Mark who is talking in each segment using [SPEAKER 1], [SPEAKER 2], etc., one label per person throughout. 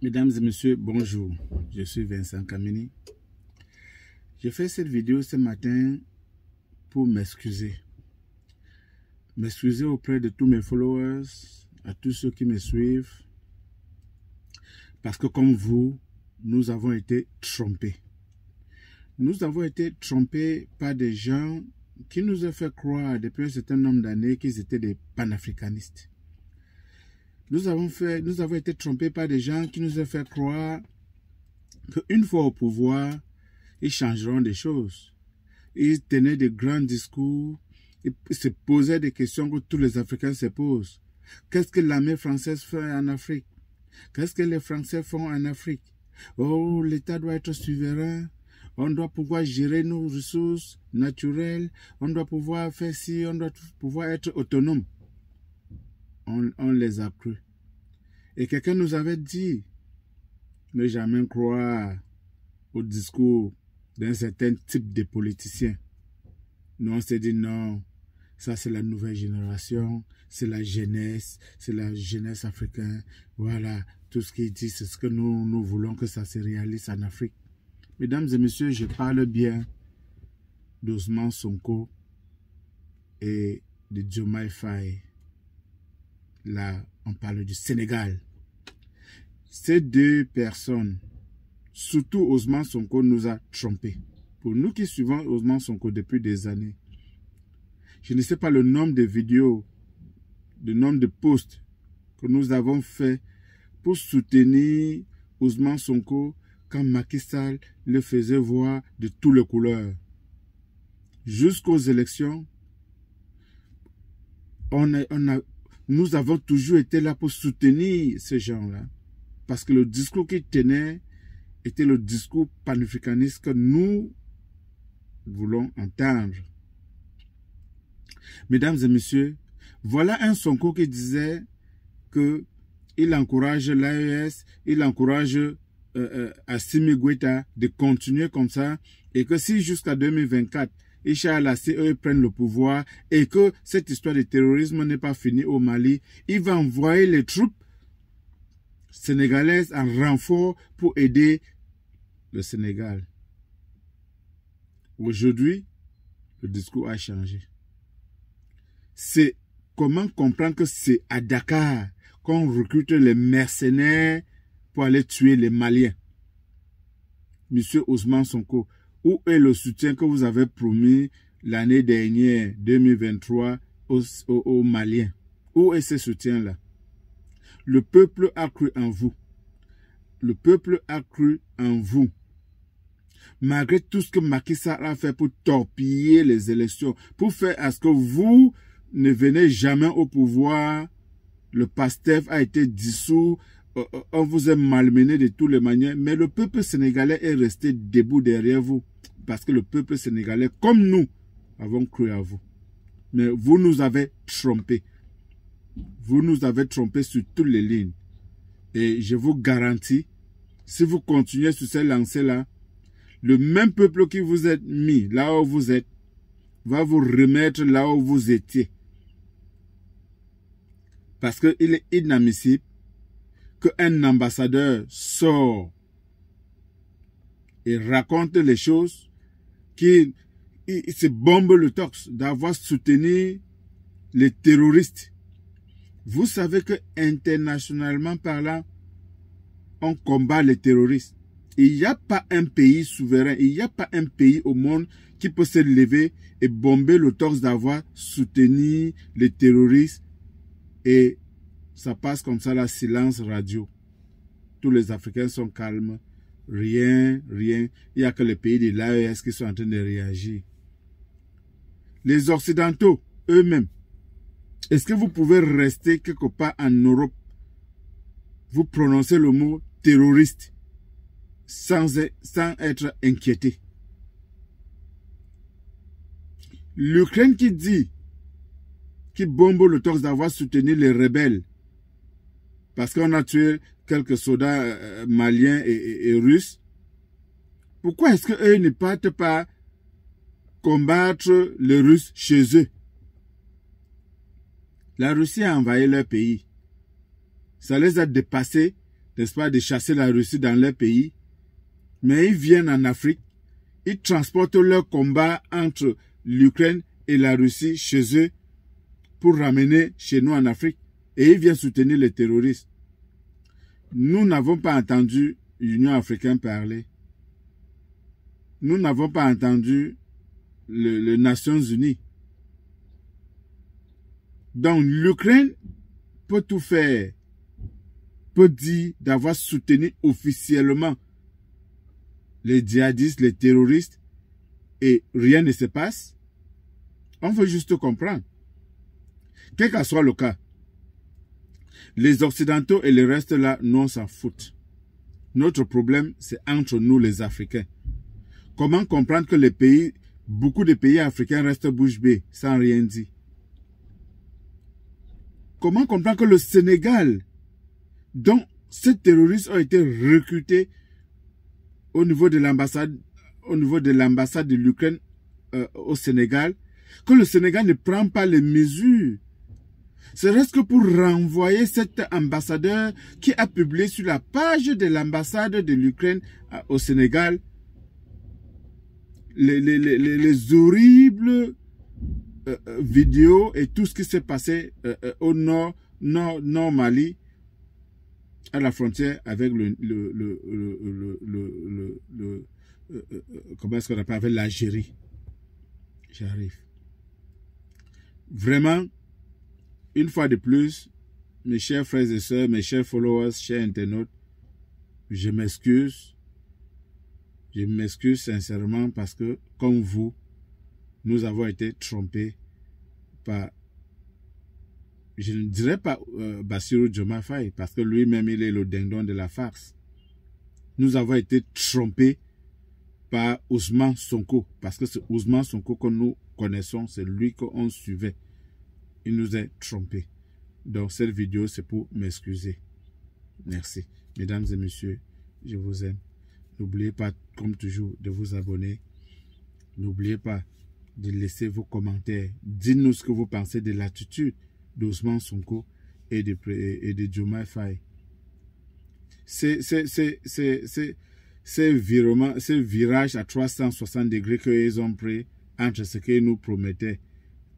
[SPEAKER 1] Mesdames et messieurs, bonjour. Je suis Vincent Kamini. J'ai fait cette vidéo ce matin pour m'excuser. M'excuser auprès de tous mes followers, à tous ceux qui me suivent. Parce que comme vous, nous avons été trompés. Nous avons été trompés par des gens qui nous ont fait croire depuis un certain nombre d'années qu'ils étaient des panafricanistes. Nous avons été trompés par des gens qui nous ont fait croire qu'une fois au pouvoir, ils changeront des choses. Ils tenaient de grands discours, ils se posaient des questions que tous les Africains se posent. Qu'est-ce que l'armée française fait en Afrique? Qu'est-ce que les Français font en Afrique? Oh, l'État doit être souverain. On doit pouvoir gérer nos ressources naturelles. On doit pouvoir faire ci, on doit pouvoir être autonome. On les a crus. Et quelqu'un nous avait dit, ne jamais croire au discours d'un certain type de politicien. Nous, on s'est dit non, ça c'est la nouvelle génération, c'est la jeunesse africaine. Voilà, tout ce qu'il dit, c'est ce que nous voulons que ça se réalise en Afrique. Mesdames et messieurs, je parle bien d'Ousmane Sonko et de Diomaye Faye. Là, on parle du Sénégal. Ces deux personnes, surtout Ousmane Sonko, nous a trompés. Pour nous qui suivons Ousmane Sonko depuis des années, je ne sais pas le nombre de vidéos, le nombre de posts que nous avons fait pour soutenir Ousmane Sonko quand Macky Sall le faisait voir de toutes les couleurs. Jusqu'aux élections, nous avons toujours été là pour soutenir ces gens-là. Parce que le discours qu'ils tenaient était le discours panafricaniste que nous voulons entendre. Mesdames et messieurs, voilà un Sonko qui disait qu'il encourage l'AES, il encourage Assimi Goïta de continuer comme ça et que si jusqu'à 2024, Inch'Allah, si eux prennent le pouvoir et que cette histoire de terrorisme n'est pas finie au Mali, il va envoyer les troupes sénégalaises en renfort pour aider le Sénégal. Aujourd'hui, le discours a changé. C'est comment comprendre que c'est à Dakar qu'on recrute les mercenaires pour aller tuer les Maliens. Monsieur Ousmane Sonko, où est le soutien que vous avez promis l'année dernière, 2023, aux Maliens? Où est ce soutien-là? Le peuple a cru en vous. Le peuple a cru en vous. Malgré tout ce que Macky Sall a fait pour torpiller les élections, pour faire à ce que vous ne venez jamais au pouvoir, le PASTEF a été dissous, on vous a malmené de toutes les manières, mais le peuple sénégalais est resté debout derrière vous. Parce que le peuple sénégalais, comme nous, avons cru à vous. Mais vous nous avez trompés. Vous nous avez trompés sur toutes les lignes. Et je vous garantis, si vous continuez sur cette lancée-là, le même peuple qui vous a mis là où vous êtes, va vous remettre là où vous étiez. Parce qu'il est inadmissible qu'un ambassadeur sort et raconte les choses qui se bombe le torse d'avoir soutenu les terroristes. Vous savez que internationalement parlant, on combat les terroristes. Il n'y a pas un pays souverain, il n'y a pas un pays au monde qui peut se lever et bomber le torse d'avoir soutenu les terroristes. Et ça passe comme ça, la silence radio. Tous les Africains sont calmes. Rien. Il n'y a que les pays de l'AES qui sont en train de réagir. Les Occidentaux, eux-mêmes, est-ce que vous pouvez rester quelque part en Europe, vous prononcez le mot terroriste sans être inquiété? L'Ukraine qui bombe le torse d'avoir soutenu les rebelles, parce qu'on a tué quelques soldats maliens et russes, pourquoi est-ce qu'eux ne partent pas combattre les Russes chez eux? La Russie a envahi leur pays. Ça les a dépassés n'est-ce pas, de chasser la Russie dans leur pays, mais ils viennent en Afrique, ils transportent leur combat entre l'Ukraine et la Russie chez eux pour ramener chez nous en Afrique. Et ils viennent soutenir les terroristes. Nous n'avons pas entendu l'Union africaine parler. Nous n'avons pas entendu les Nations unies. Donc l'Ukraine peut tout faire, peut dire d'avoir soutenu officiellement les djihadistes, les terroristes, et rien ne se passe. On veut juste comprendre. Quel que soit le cas, les Occidentaux et le reste là, nous on s'en foutent. Notre problème, c'est entre nous les Africains. Comment comprendre que les pays, beaucoup de pays africains restent bouche bée, sans rien dire? Comment comprendre que le Sénégal, dont ces terroristes ont été recrutés au niveau de l'ambassade de l'Ukraine au Sénégal, que le Sénégal ne prend pas les mesures, serait-ce que pour renvoyer cet ambassadeur qui a publié sur la page de l'ambassade de l'Ukraine au Sénégal les horribles vidéos et tout ce qui s'est passé au nord Mali, à la frontière avec comment est-ce qu'on appelle, avec l'Algérie. J'arrive. Vraiment, une fois de plus, mes chers frères et sœurs, mes chers followers, chers internautes, je m'excuse. Je m'excuse sincèrement parce que, comme vous, nous avons été trompés par, je ne dirais pas Bassirou Diomaye Faye, parce que lui-même, il est le dindon de la farce. Nous avons été trompés par Ousmane Sonko, parce que c'est Ousmane Sonko que nous connaissons, c'est lui qu'on suivait. Il nous a trompés. Donc, cette vidéo, c'est pour m'excuser. Merci. Mesdames et messieurs, je vous aime. N'oubliez pas, comme toujours, de vous abonner. N'oubliez pas de laisser vos commentaires. Dites-nous ce que vous pensez de l'attitude d'Ousmane Sonko et de Diomaye Faye. Ces virages à 360 degrés qu'ils ont pris entre ce qu'ils nous promettaient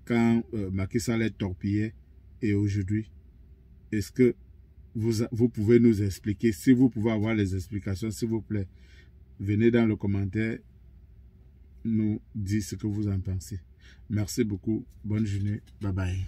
[SPEAKER 1] quand Macky Sall est torpillé et aujourd'hui, est-ce que vous pouvez nous expliquer? Si vous pouvez avoir les explications, s'il vous plaît, venez dans le commentaire nous dire ce que vous en pensez. Merci beaucoup. Bonne journée. Bye bye.